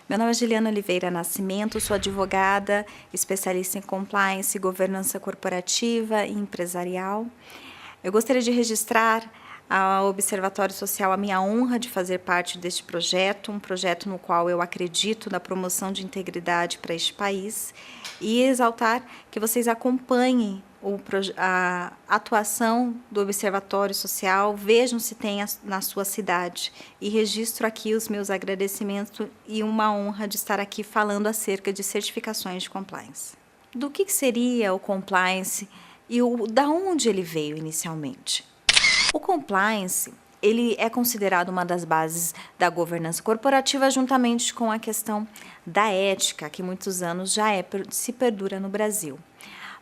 Meu nome é Juliana Oliveira Nascimento, sou advogada, especialista em compliance, governança corporativa e empresarial. Eu gostaria de registrar ao Observatório Social a minha honra de fazer parte deste projeto, um projeto no qual eu acredito na promoção de integridade para este país e exaltar que vocês acompanhem a atuação do Observatório Social, vejam se tem na sua cidade e registro aqui os meus agradecimentos e uma honra de estar aqui falando acerca de certificações de compliance. Do que seria o compliance e da onde ele veio inicialmente? O compliance, ele é considerado uma das bases da governança corporativa juntamente com a questão da ética, que muitos anos já se perdura no Brasil.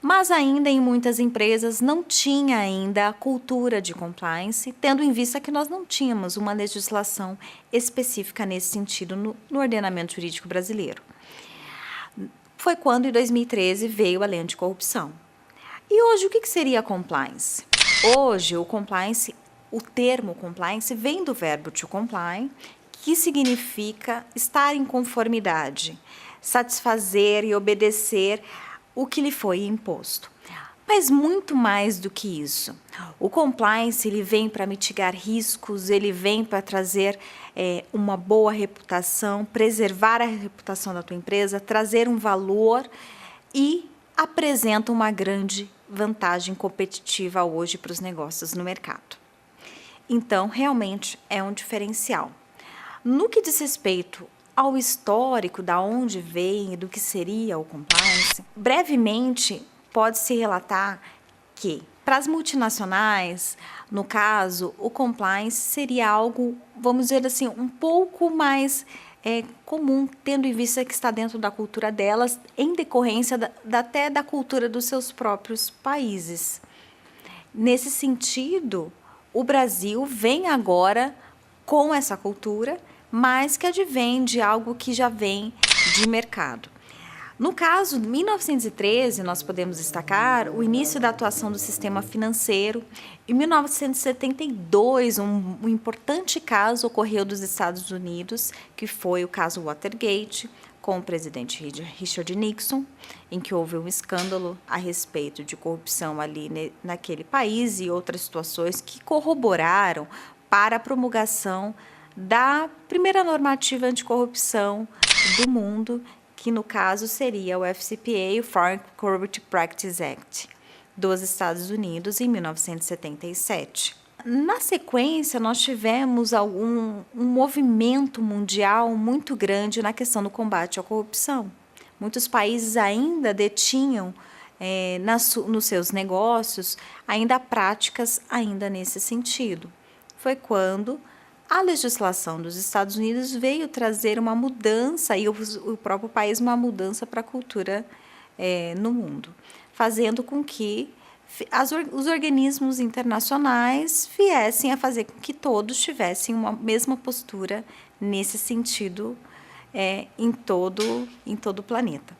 Mas ainda em muitas empresas não tinha ainda a cultura de compliance, tendo em vista que nós não tínhamos uma legislação específica nesse sentido no ordenamento jurídico brasileiro. Foi quando, em 2013, veio a Lei Anticorrupção. E hoje, o que seria compliance? Hoje, o termo compliance vem do verbo to comply, que significa estar em conformidade, satisfazer e obedecer o que lhe foi imposto. Mas muito mais do que isso. O compliance ele vem para mitigar riscos, ele vem para trazer uma boa reputação, preservar a reputação da tua empresa, trazer um valor e apresenta uma grande vantagem competitiva hoje para os negócios no mercado. Então, realmente é um diferencial. No que diz respeito ao histórico, da onde vem e do que seria o compliance, brevemente pode-se relatar que, para as multinacionais, no caso, o compliance seria algo, vamos dizer assim, um pouco mais comum, tendo em vista que está dentro da cultura delas, em decorrência até da cultura dos seus próprios países. Nesse sentido, o Brasil vem agora com essa cultura, mas que advém de algo que já vem de mercado. No caso, em 1913, nós podemos destacar o início da atuação do sistema financeiro. Em 1972, um importante caso ocorreu dos Estados Unidos, que foi o caso Watergate, com o presidente Richard Nixon, em que houve um escândalo a respeito de corrupção ali naquele país e outras situações que corroboraram para a promulgação da primeira normativa anticorrupção do mundo, que no caso seria o FCPA, o Foreign Corrupt Practices Act, dos Estados Unidos, em 1977. Na sequência, nós tivemos um movimento mundial muito grande na questão do combate à corrupção. Muitos países ainda detinham nos seus negócios ainda práticas ainda nesse sentido. Foi quando a legislação dos Estados Unidos veio trazer uma mudança, e o próprio país uma mudança para a cultura no mundo, fazendo com que os organismos internacionais viessem a fazer com que todos tivessem uma mesma postura nesse sentido em todo o planeta.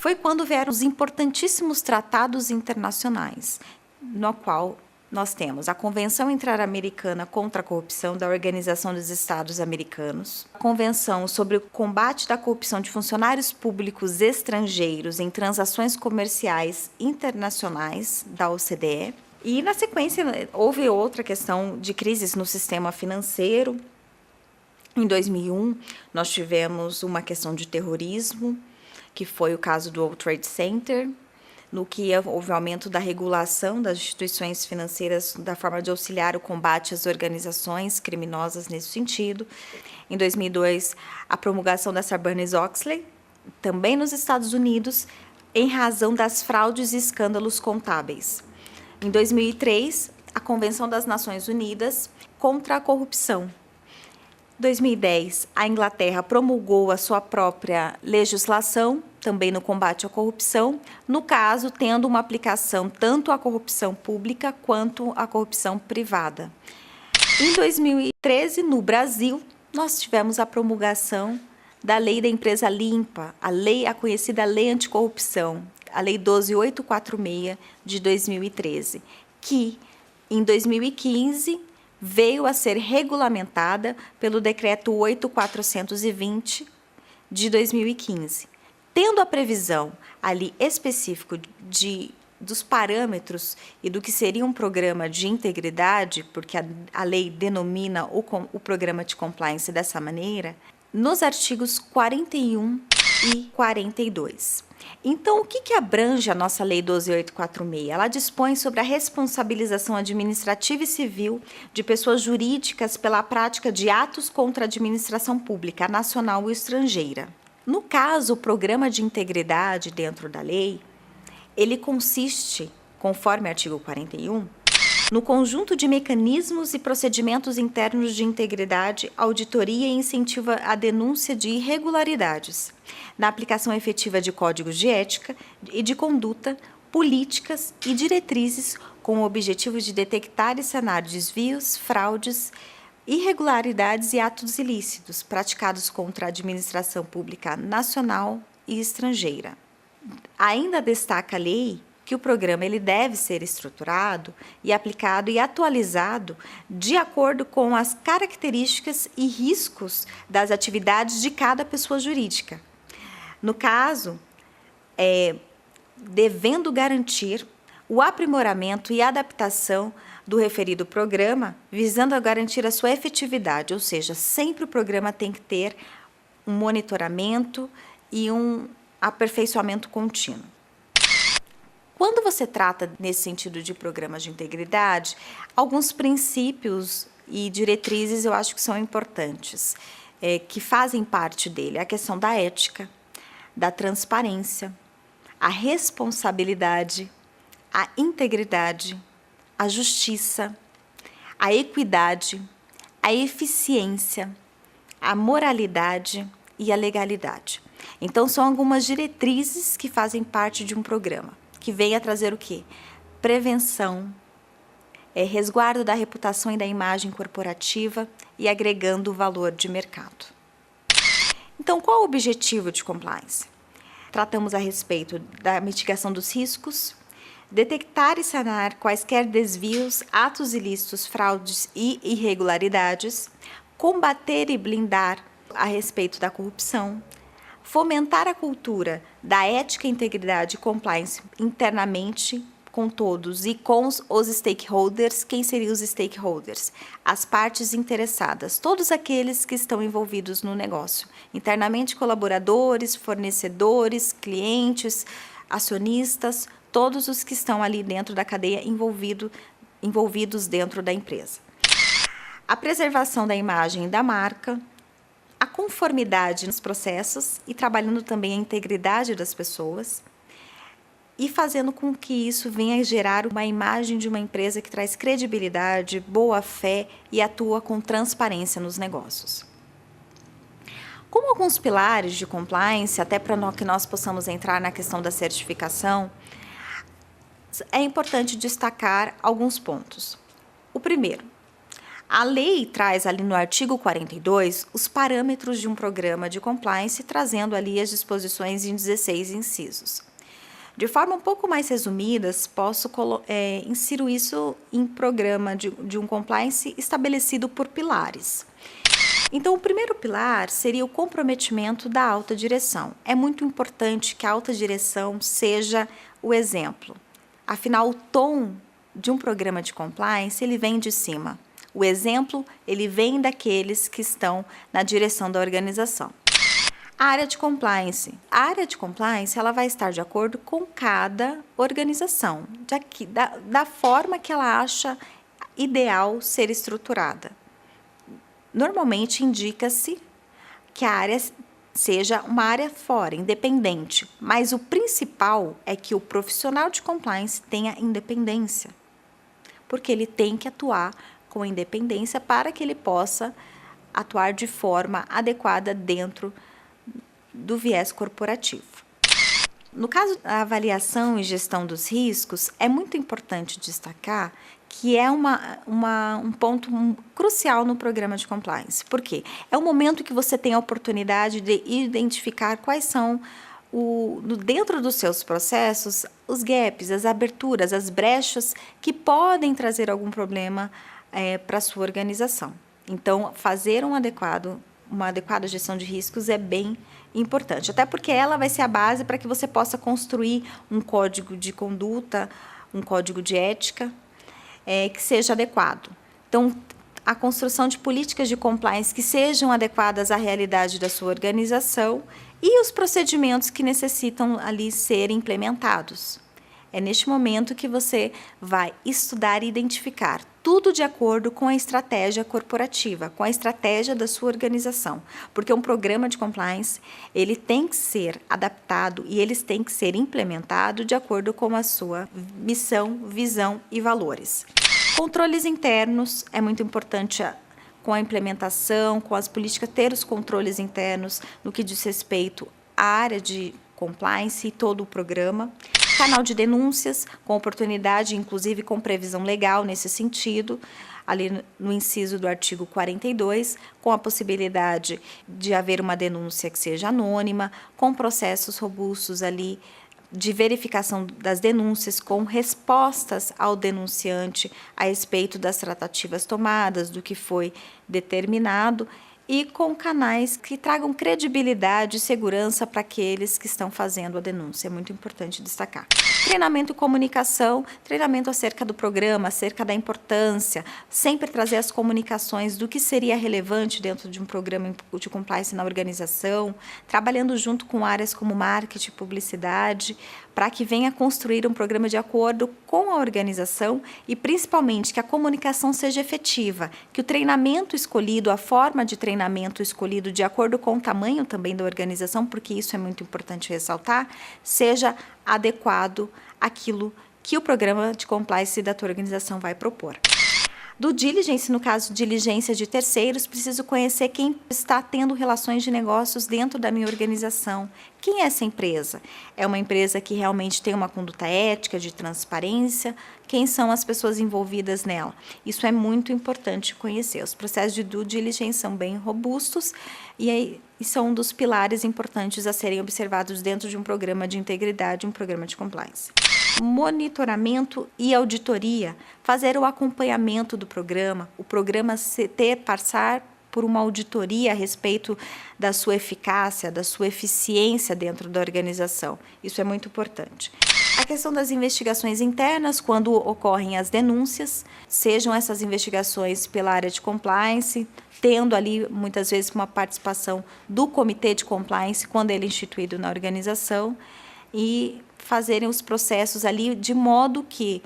Foi quando vieram os importantíssimos tratados internacionais, no qual nós temos a Convenção Interamericana contra a Corrupção da Organização dos Estados Americanos, a Convenção sobre o Combate da Corrupção de Funcionários Públicos Estrangeiros em Transações Comerciais Internacionais da OCDE, e, na sequência, houve outra questão de crises no sistema financeiro. Em 2001, nós tivemos uma questão de terrorismo, que foi o caso do World Trade Center, no que houve aumento da regulação das instituições financeiras da forma de auxiliar o combate às organizações criminosas nesse sentido. Em 2002, a promulgação da Sarbanes-Oxley, também nos Estados Unidos, em razão das fraudes e escândalos contábeis. Em 2003, a Convenção das Nações Unidas contra a Corrupção. Em 2010, a Inglaterra promulgou a sua própria legislação, também no combate à corrupção, no caso, tendo uma aplicação tanto à corrupção pública quanto à corrupção privada. Em 2013, no Brasil, nós tivemos a promulgação da Lei da Empresa Limpa, a conhecida Lei Anticorrupção, a Lei 12.846 de 2013, que, em 2015, veio a ser regulamentada pelo Decreto 8.420 de 2015. Tendo a previsão ali específico dos parâmetros e do que seria um programa de integridade, porque a lei denomina o programa de compliance dessa maneira, nos artigos 41 e 42. Então, o que abrange a nossa Lei 12.846? Ela dispõe sobre a responsabilização administrativa e civil de pessoas jurídicas pela prática de atos contra a administração pública, nacional ou estrangeira. No caso, o programa de integridade dentro da lei, ele consiste, conforme o artigo 41, no conjunto de mecanismos e procedimentos internos de integridade, auditoria e incentivo à denúncia de irregularidades, na aplicação efetiva de códigos de ética e de conduta, políticas e diretrizes com o objetivo de detectar e sanar desvios, fraudes, irregularidades e atos ilícitos praticados contra a administração pública nacional e estrangeira. Ainda destaca a lei que o programa ele deve ser estruturado e aplicado e atualizado de acordo com as características e riscos das atividades de cada pessoa jurídica. No caso, devendo garantir o aprimoramento e adaptação do referido programa, visando a garantir a sua efetividade, ou seja, sempre o programa tem que ter um monitoramento e um aperfeiçoamento contínuo. Quando você trata nesse sentido de programas de integridade, alguns princípios e diretrizes eu acho que são importantes, que fazem parte dele. A questão da ética, da transparência, a responsabilidade, a integridade, a justiça, a equidade, a eficiência, a moralidade e a legalidade. Então, são algumas diretrizes que fazem parte de um programa, que vem a trazer o quê? Prevenção, resguardo da reputação e da imagem corporativa e agregando valor de mercado. Então, qual o objetivo de compliance? Tratamos a respeito da mitigação dos riscos, detectar e sanar quaisquer desvios, atos ilícitos, fraudes e irregularidades, combater e blindar a respeito da corrupção, fomentar a cultura da ética, integridade e compliance internamente com todos e com os stakeholders. Quem seriam os stakeholders? As partes interessadas, todos aqueles que estão envolvidos no negócio. Internamente, colaboradores, fornecedores, clientes, acionistas, todos os que estão ali dentro da cadeia envolvidos dentro da empresa. A preservação da imagem da marca, a conformidade nos processos e trabalhando também a integridade das pessoas e fazendo com que isso venha a gerar uma imagem de uma empresa que traz credibilidade, boa fé e atua com transparência nos negócios. Como alguns pilares de compliance, até para que nós possamos entrar na questão da certificação, é importante destacar alguns pontos. O primeiro, a lei traz ali no artigo 42 os parâmetros de um programa de compliance, trazendo ali as disposições em 16 incisos. De forma um pouco mais resumidas, posso insiro isso em programa de um compliance estabelecido por pilares. Então, o primeiro pilar seria o comprometimento da alta direção. É muito importante que a alta direção seja o exemplo. Afinal, o tom de um programa de compliance, ele vem de cima. O exemplo, ele vem daqueles que estão na direção da organização. A área de compliance. A área de compliance, ela vai estar de acordo com cada organização, da forma que ela acha ideal ser estruturada. Normalmente, indica-se que a área seja uma área fora, independente, mas o principal é que o profissional de compliance tenha independência, porque ele tem que atuar com independência para que ele possa atuar de forma adequada dentro do viés corporativo. No caso da avaliação e gestão dos riscos, é muito importante destacar que é um ponto crucial no programa de compliance. Por quê? É o momento que você tem a oportunidade de identificar quais são, dentro dos seus processos, os gaps, as aberturas, as brechas que podem trazer algum problema para a sua organização. Então, fazer uma adequada gestão de riscos é bem importante, até porque ela vai ser a base para que você possa construir um código de conduta, um código de ética que seja adequado. Então, a construção de políticas de compliance que sejam adequadas à realidade da sua organização e os procedimentos que necessitam ali serem implementados. É neste momento que você vai estudar e identificar tudo de acordo com a estratégia corporativa, com a estratégia da sua organização. Porque um programa de compliance, ele tem que ser adaptado e eles têm que ser implementados de acordo com a sua missão, visão e valores. Controles internos é muito importante com a implementação, com as políticas, ter os controles internos no que diz respeito à área de compliance e todo o programa. Canal de denúncias, com oportunidade, inclusive com previsão legal nesse sentido, ali no inciso do artigo 42, com a possibilidade de haver uma denúncia que seja anônima, com processos robustos ali de verificação das denúncias, com respostas ao denunciante a respeito das tratativas tomadas, do que foi determinado, e com canais que tragam credibilidade e segurança para aqueles que estão fazendo a denúncia. É muito importante destacar. Treinamento e comunicação, treinamento acerca do programa, acerca da importância, sempre trazer as comunicações do que seria relevante dentro de um programa de compliance na organização, trabalhando junto com áreas como marketing e publicidade, para que venha construir um programa de acordo com a organização e, principalmente, que a comunicação seja efetiva, que o treinamento escolhido, a forma de treinamento escolhido de acordo com o tamanho também da organização, porque isso é muito importante ressaltar, seja adequado àquilo que o programa de compliance da tua organização vai propor. Do diligence, no caso, diligência de terceiros, preciso conhecer quem está tendo relações de negócios dentro da minha organização. Quem é essa empresa? É uma empresa que realmente tem uma conduta ética, de transparência? Quem são as pessoas envolvidas nela? Isso é muito importante conhecer. Os processos de due diligence são bem robustos e são um dos pilares importantes a serem observados dentro de um programa de integridade, um programa de compliance. Monitoramento e auditoria, fazer o acompanhamento do programa, o programa passar por uma auditoria a respeito da sua eficácia, da sua eficiência dentro da organização. Isso é muito importante. A questão das investigações internas, quando ocorrem as denúncias, sejam essas investigações pela área de compliance, tendo ali muitas vezes uma participação do comitê de compliance quando ele é instituído na organização, e fazerem os processos ali de modo que,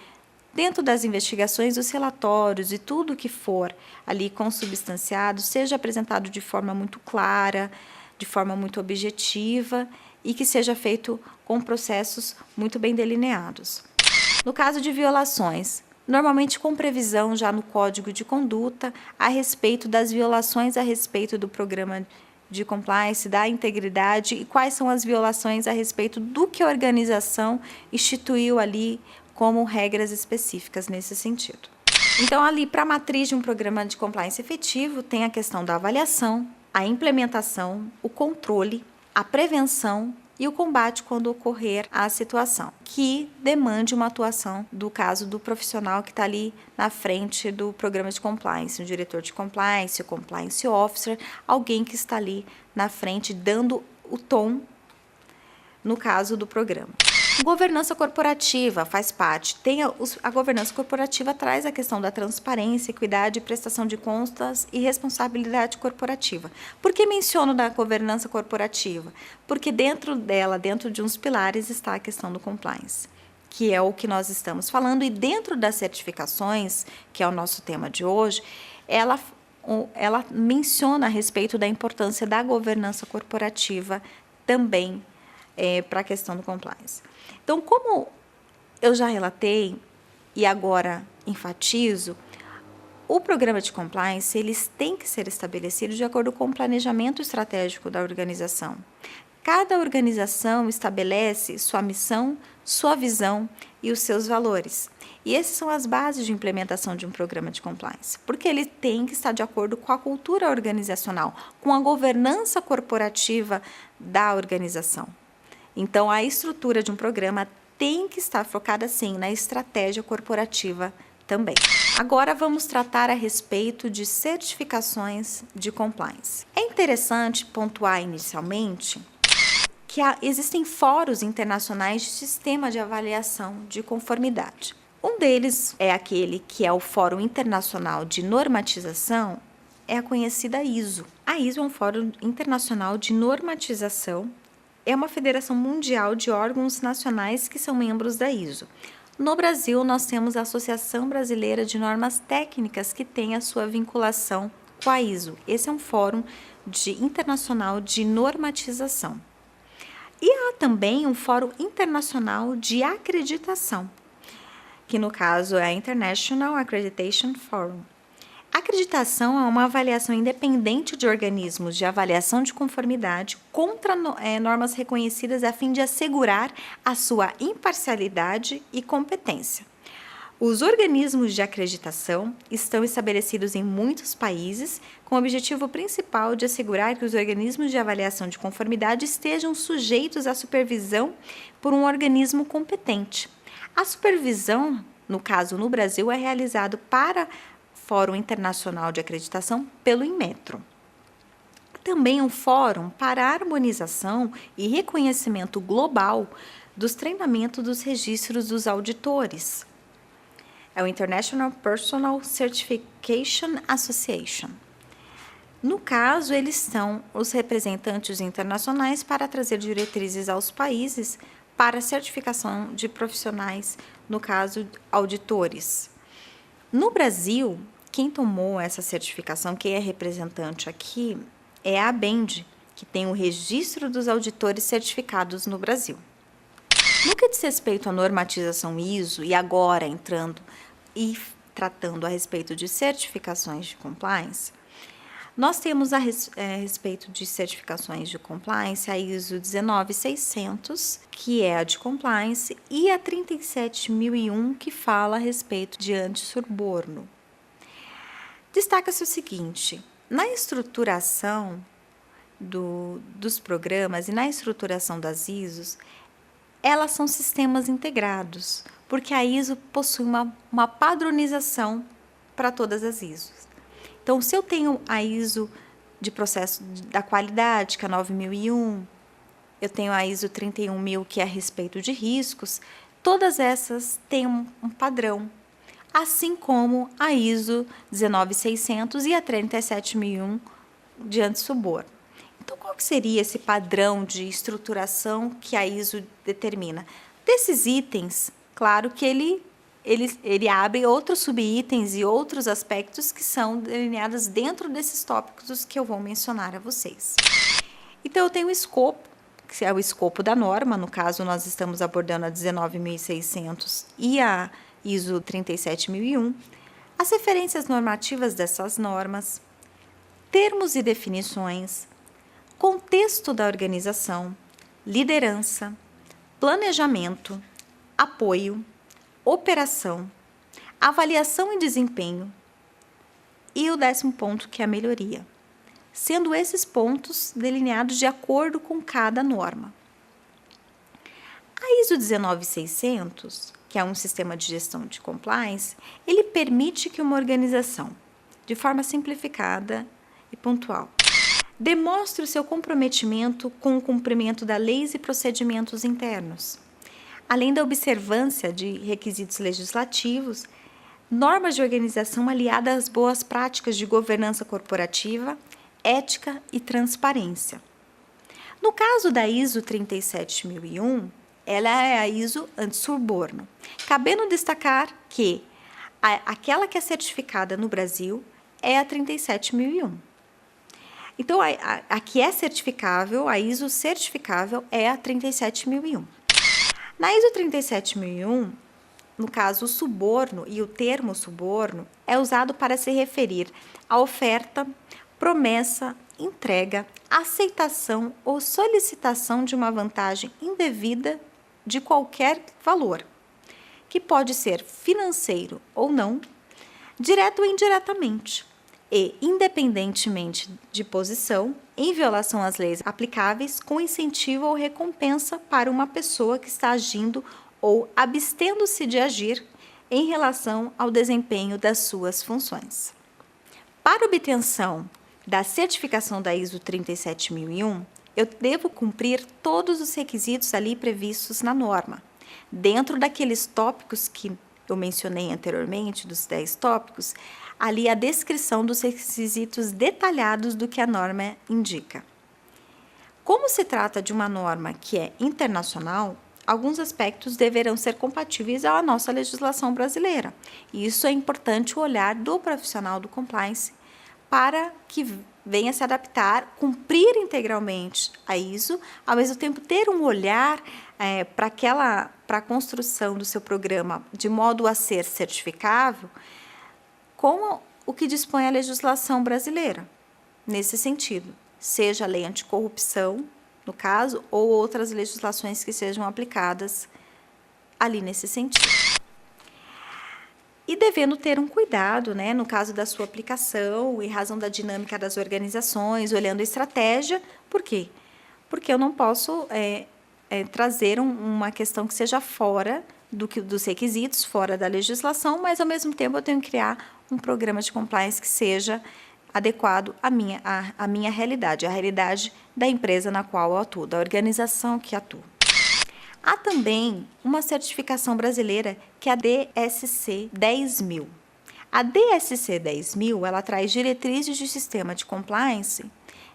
dentro das investigações, os relatórios e tudo que for ali consubstanciado seja apresentado de forma muito clara, de forma muito objetiva e que seja feito com processos muito bem delineados. No caso de violações, normalmente com previsão já no Código de Conduta a respeito das violações a respeito do programa de compliance, da integridade e quais são as violações a respeito do que a organização instituiu ali como regras específicas nesse sentido. Então, ali para a matriz de um programa de compliance efetivo, tem a questão da avaliação, a implementação, o controle, a prevenção e o combate quando ocorrer a situação, que demande uma atuação do caso do profissional que está ali na frente do programa de compliance, o diretor de compliance, o compliance officer, alguém que está ali na frente dando o tom no caso do programa. Governança corporativa faz parte. A governança corporativa traz a questão da transparência, equidade, prestação de contas e responsabilidade corporativa. Por que menciono da governança corporativa? Porque dentro dela, dentro de uns pilares, está a questão do compliance, que é o que nós estamos falando, e dentro das certificações, que é o nosso tema de hoje, ela menciona a respeito da importância da governança corporativa também para a questão do compliance. Então, como eu já relatei e agora enfatizo, o programa de compliance eles têm que ser estabelecidos de acordo com o planejamento estratégico da organização. Cada organização estabelece sua missão, sua visão e os seus valores. E essas são as bases de implementação de um programa de compliance, porque ele tem que estar de acordo com a cultura organizacional, com a governança corporativa da organização. Então, a estrutura de um programa tem que estar focada, sim, na estratégia corporativa também. Agora, vamos tratar a respeito de certificações de compliance. É interessante pontuar inicialmente que existem fóruns internacionais de sistema de avaliação de conformidade. Um deles é aquele que é o Fórum Internacional de Normatização, é a conhecida ISO. A ISO é um fórum internacional de normatização, é uma federação mundial de órgãos nacionais que são membros da ISO. No Brasil, nós temos a Associação Brasileira de Normas Técnicas, que tem a sua vinculação com a ISO. Esse é um fórum internacional de normatização. E há também um fórum internacional de acreditação, que no caso é a International Accreditation Forum. A acreditação é uma avaliação independente de organismos de avaliação de conformidade contra normas reconhecidas a fim de assegurar a sua imparcialidade e competência. Os organismos de acreditação estão estabelecidos em muitos países com o objetivo principal de assegurar que os organismos de avaliação de conformidade estejam sujeitos à supervisão por um organismo competente. A supervisão, no caso no Brasil, é realizada para Fórum Internacional de Acreditação pelo Inmetro. Também um fórum para a harmonização e reconhecimento global dos treinamentos dos registros dos auditores. É o International Personal Certification Association. No caso, eles são os representantes internacionais para trazer diretrizes aos países para a certificação de profissionais, no caso, auditores. No Brasil, quem tomou essa certificação, quem é representante aqui, é a ABEND, que tem o registro dos auditores certificados no Brasil. No que diz respeito à normatização ISO, e agora entrando e tratando a respeito de certificações de compliance, nós temos a respeito de certificações de compliance a ISO 19600, que é a de compliance, e a 37001, que fala a respeito de antissuborno. Destaca-se o seguinte: na estruturação dos programas e na estruturação das ISOs, elas são sistemas integrados, porque a ISO possui uma padronização para todas as ISOs. Então, se eu tenho a ISO de processo da qualidade, que é a 9001, eu tenho a ISO 31000, que é a respeito de riscos, todas essas têm um padrão, assim como a ISO 19600 e a 37001 de antissuborno. Então, qual que seria esse padrão de estruturação que a ISO determina? Desses itens, claro que ele abre outros subitens e outros aspectos que são delineados dentro desses tópicos que eu vou mencionar a vocês. Então, eu tenho o escopo, que é o escopo da norma, no caso nós estamos abordando a 19600 e a ISO 37001, as referências normativas dessas normas, termos e definições, contexto da organização, liderança, planejamento, apoio, operação, avaliação e desempenho, e o 10º ponto, que é a melhoria, sendo esses pontos delineados de acordo com cada norma. A ISO 19600, que é um sistema de gestão de compliance, ele permite que uma organização, de forma simplificada e pontual, demonstre o seu comprometimento com o cumprimento das leis e procedimentos internos, além da observância de requisitos legislativos, normas de organização aliadas às boas práticas de governança corporativa, ética e transparência. No caso da ISO 37001, ela é a ISO antissuborno, cabendo destacar que aquela que é certificada no Brasil é a 37001. Então, a que é certificável, a ISO certificável é a 37001. Na ISO 37001, no caso, o suborno e o termo suborno é usado para se referir à oferta, promessa, entrega, aceitação ou solicitação de uma vantagem indevida de qualquer valor, que pode ser financeiro ou não, direto ou indiretamente, e independentemente de posição, em violação às leis aplicáveis, com incentivo ou recompensa para uma pessoa que está agindo ou abstendo-se de agir em relação ao desempenho das suas funções. Para obtenção da certificação da ISO 37001, eu devo cumprir todos os requisitos ali previstos na norma. Dentro daqueles tópicos que eu mencionei anteriormente, dos 10 tópicos, ali a descrição dos requisitos detalhados do que a norma indica. Como se trata de uma norma que é internacional, alguns aspectos deverão ser compatíveis à nossa legislação brasileira. E isso é importante o olhar do profissional do compliance para que venha se adaptar, cumprir integralmente a ISO, ao mesmo tempo ter um olhar para a construção do seu programa de modo a ser certificável com o que dispõe a legislação brasileira, nesse sentido, seja a lei anticorrupção, no caso, ou outras legislações que sejam aplicadas ali nesse sentido. E devendo ter um cuidado, né, no caso da sua aplicação, em razão da dinâmica das organizações, olhando a estratégia. Por quê? Porque eu não posso trazer uma questão que seja fora dos requisitos, fora da legislação, mas, ao mesmo tempo, eu tenho que criar um programa de compliance que seja adequado à minha realidade, a realidade da empresa na qual eu atuo, da organização que atuo. Há também uma certificação brasileira que é a DSC 10000. A DSC 10000, ela traz diretrizes de sistema de compliance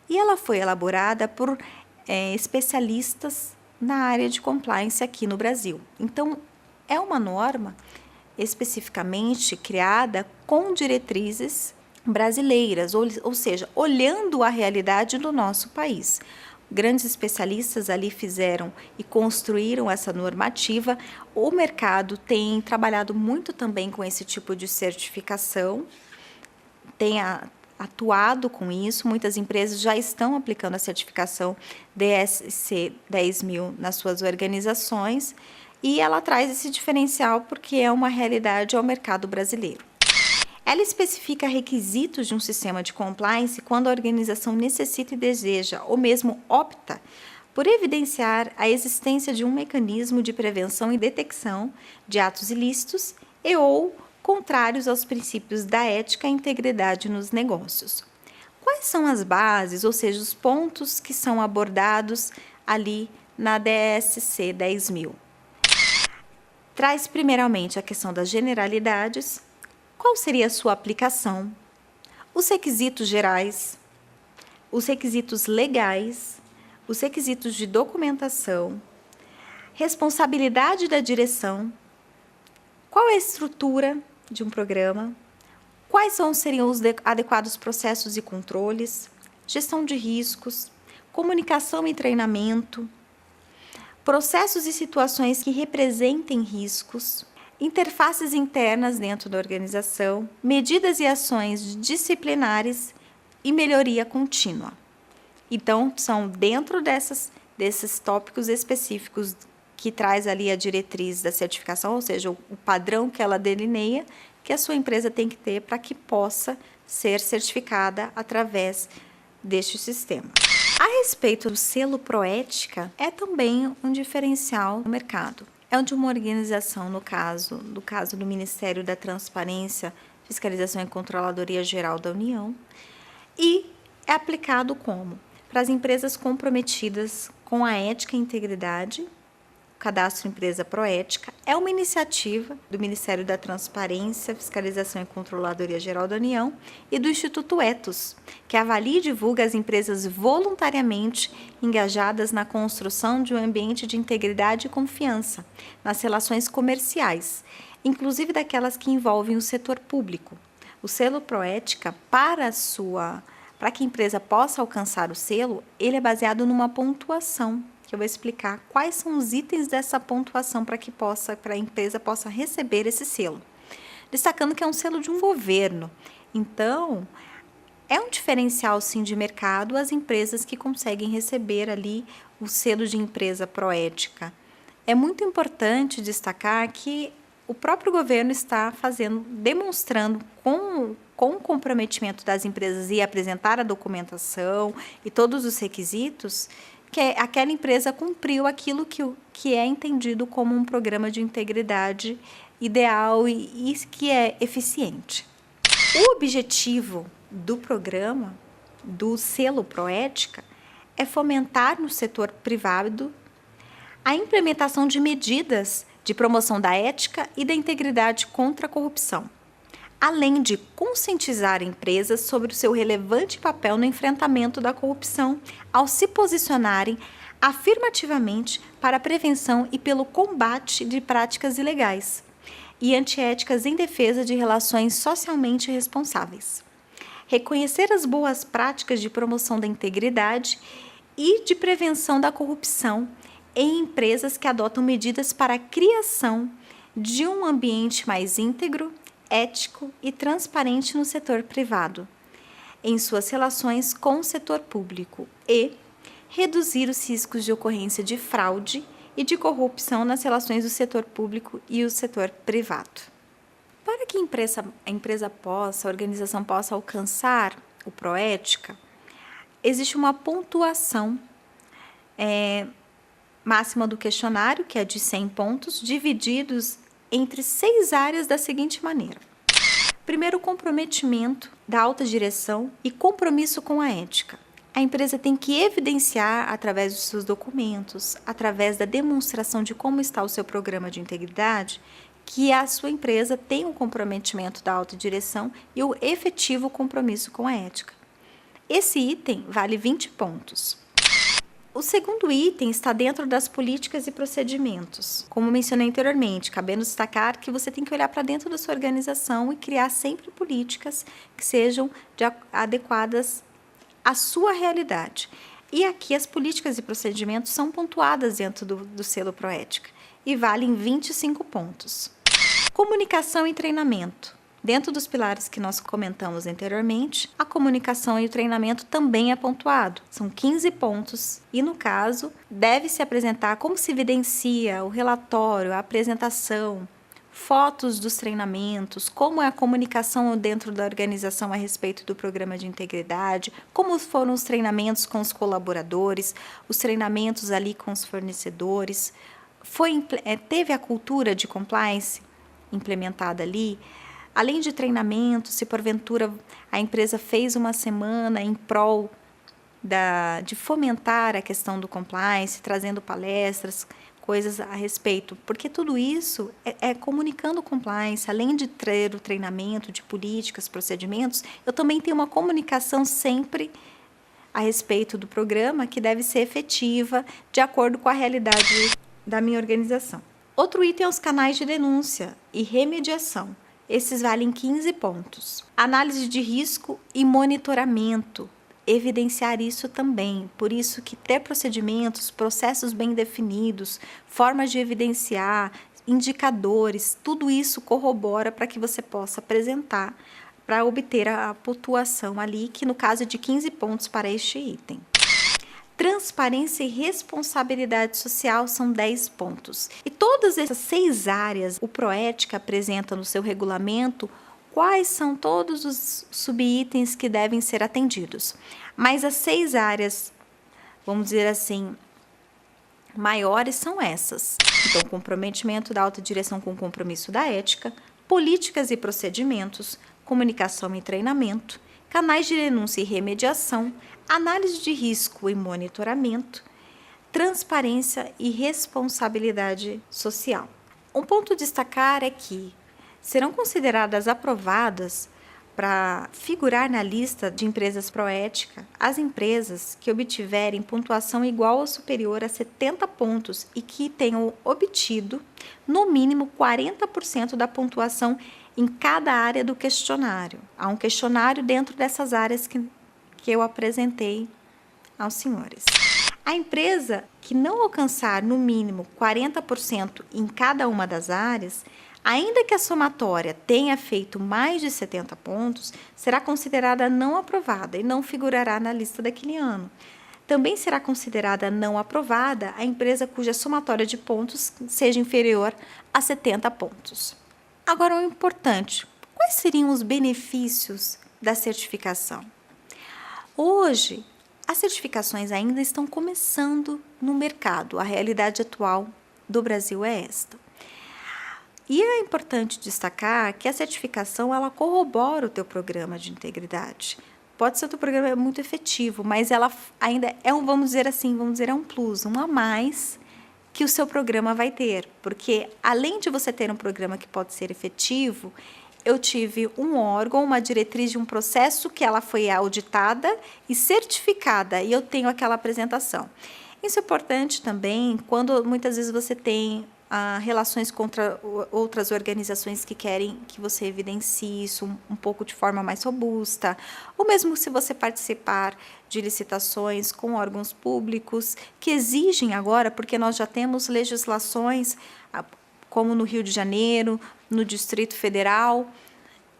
e ela foi elaborada por especialistas na área de compliance aqui no Brasil. Então, é uma norma especificamente criada com diretrizes brasileiras, ou seja, olhando a realidade do nosso país. Grandes especialistas ali fizeram e construíram essa normativa. O mercado tem trabalhado muito também com esse tipo de certificação, tem atuado com isso. Muitas empresas já estão aplicando a certificação DSC 10000 nas suas organizações e ela traz esse diferencial porque é uma realidade ao mercado brasileiro. Ela especifica requisitos de um sistema de compliance quando a organização necessita e deseja, ou mesmo opta, por evidenciar a existência de um mecanismo de prevenção e detecção de atos ilícitos e ou contrários aos princípios da ética e integridade nos negócios. Quais são as bases, ou seja, os pontos que são abordados ali na DSC 10000? Traz primeiramente a questão das generalidades. Qual seria a sua aplicação? Os requisitos gerais, os requisitos legais, os requisitos de documentação, responsabilidade da direção, qual é a estrutura de um programa, quais seriam os adequados processos e controles, gestão de riscos, comunicação e treinamento, processos e situações que representem riscos, interfaces internas dentro da organização, medidas e ações disciplinares e melhoria contínua. Então, são dentro desses tópicos específicos que traz ali a diretriz da certificação, ou seja, o padrão que ela delineia, que a sua empresa tem que ter para que possa ser certificada através deste sistema. A respeito do selo Proética, é também um diferencial no mercado. É onde uma organização, no caso do Ministério da Transparência, Fiscalização e Controladoria Geral da União, e é aplicado como? Para as empresas comprometidas com a ética e integridade. O Cadastro Empresa Proética é uma iniciativa do Ministério da Transparência, Fiscalização e Controladoria Geral da União e do Instituto Ethos, que avalia e divulga as empresas voluntariamente engajadas na construção de um ambiente de integridade e confiança nas relações comerciais, inclusive daquelas que envolvem o setor público. O selo Proética, para que a empresa possa alcançar o selo, ele é baseado numa pontuação, que eu vou explicar quais são os itens dessa pontuação para a empresa possa receber esse selo. Destacando que é um selo de um governo. Então, é um diferencial, sim, de mercado as empresas que conseguem receber ali o selo de empresa proética. É muito importante destacar que o próprio governo está demonstrando com o comprometimento das empresas e apresentar a documentação e todos os requisitos, que aquela empresa cumpriu aquilo que é entendido como um programa de integridade ideal e que é eficiente. O objetivo do programa, do selo Proética, é fomentar no setor privado a implementação de medidas de promoção da ética e da integridade contra a corrupção, além de conscientizar empresas sobre o seu relevante papel no enfrentamento da corrupção ao se posicionarem afirmativamente para a prevenção e pelo combate de práticas ilegais e antiéticas em defesa de relações socialmente responsáveis. Reconhecer as boas práticas de promoção da integridade e de prevenção da corrupção em empresas que adotam medidas para a criação de um ambiente mais íntegro, ético e transparente no setor privado, em suas relações com o setor público e reduzir os riscos de ocorrência de fraude e de corrupção nas relações do setor público e o setor privado. Para que a organização possa alcançar o Proética, existe uma pontuação máxima do questionário, que é de 100 pontos, divididos entre 6 áreas da seguinte maneira. Primeiro, comprometimento da alta direção e compromisso com a ética. A empresa tem que evidenciar, através dos seus documentos, através da demonstração de como está o seu programa de integridade, que a sua empresa tem um comprometimento da alta direção e o efetivo compromisso com a ética. Esse item vale 20 pontos. O segundo item está dentro das políticas e procedimentos. Como mencionei anteriormente, cabendo destacar que você tem que olhar para dentro da sua organização e criar sempre políticas que sejam adequadas à sua realidade. E aqui as políticas e procedimentos são pontuadas dentro do selo Proética e valem 25 pontos. Comunicação e treinamento. Dentro dos pilares que nós comentamos anteriormente, a comunicação e o treinamento também é pontuado. São 15 pontos e, no caso, deve-se apresentar como se evidencia o relatório, a apresentação, fotos dos treinamentos, como é a comunicação dentro da organização a respeito do programa de integridade, como foram os treinamentos com os colaboradores, os treinamentos ali com os fornecedores. Teve a cultura de compliance implementada ali. Além de treinamento, se porventura a empresa fez uma semana em prol de fomentar a questão do compliance, trazendo palestras, coisas a respeito, porque tudo isso é comunicando o compliance, além de ter o treinamento de políticas, procedimentos, eu também tenho uma comunicação sempre a respeito do programa que deve ser efetiva, de acordo com a realidade da minha organização. Outro item é os canais de denúncia e remediação. Esses valem 15 pontos. Análise de risco e monitoramento. Evidenciar isso também. Por isso que ter procedimentos, processos bem definidos, formas de evidenciar, indicadores, tudo isso corrobora para que você possa apresentar para obter a pontuação ali, que no caso é de 15 pontos para este item. Transparência e responsabilidade social são 10 pontos. E todas essas 6 áreas, o Proética apresenta no seu regulamento quais são todos os subitens que devem ser atendidos. Mas as 6 áreas, vamos dizer assim, maiores são essas. Então, comprometimento da alta direção com o compromisso da ética, políticas e procedimentos, comunicação e treinamento, canais de denúncia e remediação, análise de risco e monitoramento, transparência e responsabilidade social. Um ponto a destacar é que serão consideradas aprovadas para figurar na lista de empresas Proética as empresas que obtiverem pontuação igual ou superior a 70 pontos e que tenham obtido, no mínimo, 40% da pontuação em cada área do questionário. Há um questionário dentro dessas áreas que eu apresentei aos senhores. A empresa que não alcançar, no mínimo, 40% em cada uma das áreas, ainda que a somatória tenha feito mais de 70 pontos, será considerada não aprovada e não figurará na lista daquele ano. Também será considerada não aprovada a empresa cuja somatória de pontos seja inferior a 70 pontos. Agora, o importante, quais seriam os benefícios da certificação? Hoje, as certificações ainda estão começando no mercado. A realidade atual do Brasil é esta. E é importante destacar que a certificação ela corrobora o teu programa de integridade. Pode ser que o programa é muito efetivo, mas ela ainda é vamos dizer, é um plus, um a mais que o seu programa vai ter. Porque, além de você ter um programa que pode ser efetivo, eu tive um órgão, uma diretriz de um processo que ela foi auditada e certificada, e eu tenho aquela apresentação. Isso é importante também quando muitas vezes você tem relações contra outras organizações que querem que você evidencie isso um pouco de forma mais robusta, ou mesmo se você participar de licitações com órgãos públicos que exigem agora, porque nós já temos legislações, como no Rio de Janeiro, no Distrito Federal,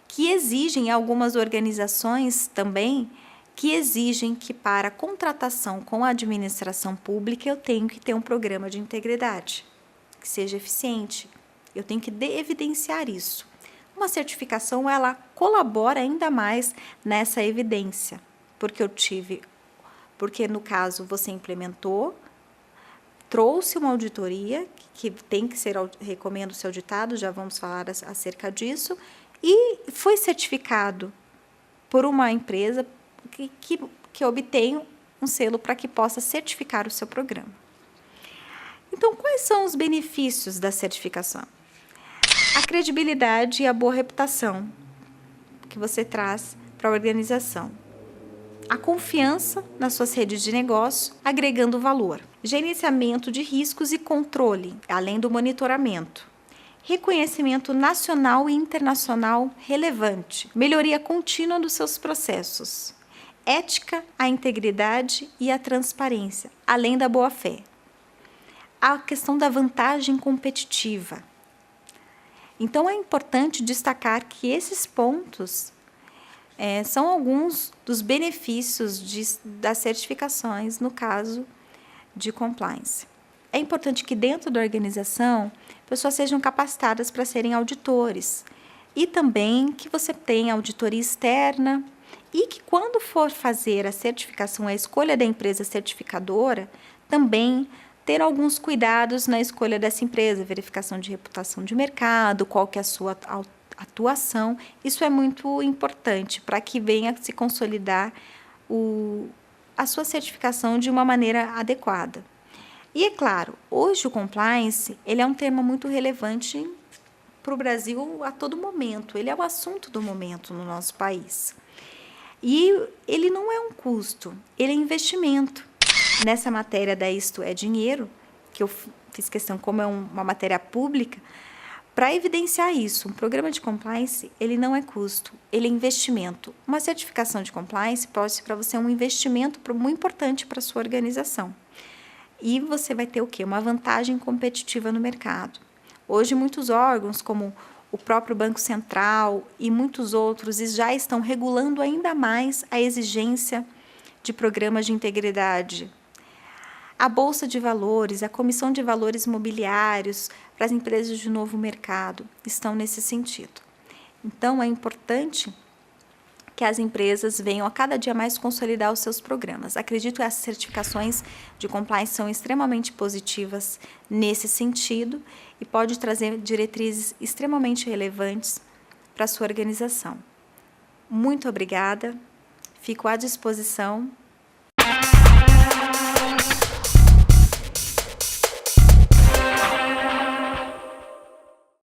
que exigem, algumas organizações também, que exigem que para a contratação com a administração pública eu tenho que ter um programa de integridade que seja eficiente. Eu tenho que evidenciar isso. Uma certificação, ela colabora ainda mais nessa evidência, porque no caso você implementou, trouxe uma auditoria, que tem que ser, recomendo ser auditado, já vamos falar acerca disso, e foi certificado por uma empresa que obtém um selo para que possa certificar o seu programa. Então, quais são os benefícios da certificação? A credibilidade e a boa reputação que você traz para a organização. A confiança nas suas redes de negócio, agregando valor. Gerenciamento de riscos e controle, além do monitoramento. Reconhecimento nacional e internacional relevante. Melhoria contínua dos seus processos. Ética, a integridade e a transparência, além da boa-fé. A questão da vantagem competitiva. Então, é importante destacar que esses pontos são alguns dos benefícios das certificações no caso de compliance. É importante que dentro da organização, pessoas sejam capacitadas para serem auditores e também que você tenha auditoria externa e que quando for fazer a certificação, a escolha da empresa certificadora, também ter alguns cuidados na escolha dessa empresa, verificação de reputação de mercado, qual que é a sua atuação. Isso é muito importante para que venha se consolidar a sua certificação de uma maneira adequada. E é claro, hoje o compliance ele é um tema muito relevante para o Brasil a todo momento. Ele é o assunto do momento no nosso país. E ele não é um custo, ele é investimento. Nessa matéria da Isto é Dinheiro, que eu fiz questão como é uma matéria pública, para evidenciar isso, um programa de compliance, ele não é custo, ele é investimento. Uma certificação de compliance pode ser para você um investimento muito importante para a sua organização. E você vai ter o quê? Uma vantagem competitiva no mercado. Hoje, muitos órgãos, como o próprio Banco Central e muitos outros, já estão regulando ainda mais a exigência de programas de integridade. A Bolsa de Valores, a Comissão de Valores Mobiliários para as empresas de novo mercado estão nesse sentido. Então, é importante que as empresas venham a cada dia mais consolidar os seus programas. Acredito que as certificações de compliance são extremamente positivas nesse sentido e pode trazer diretrizes extremamente relevantes para a sua organização. Muito obrigada, fico à disposição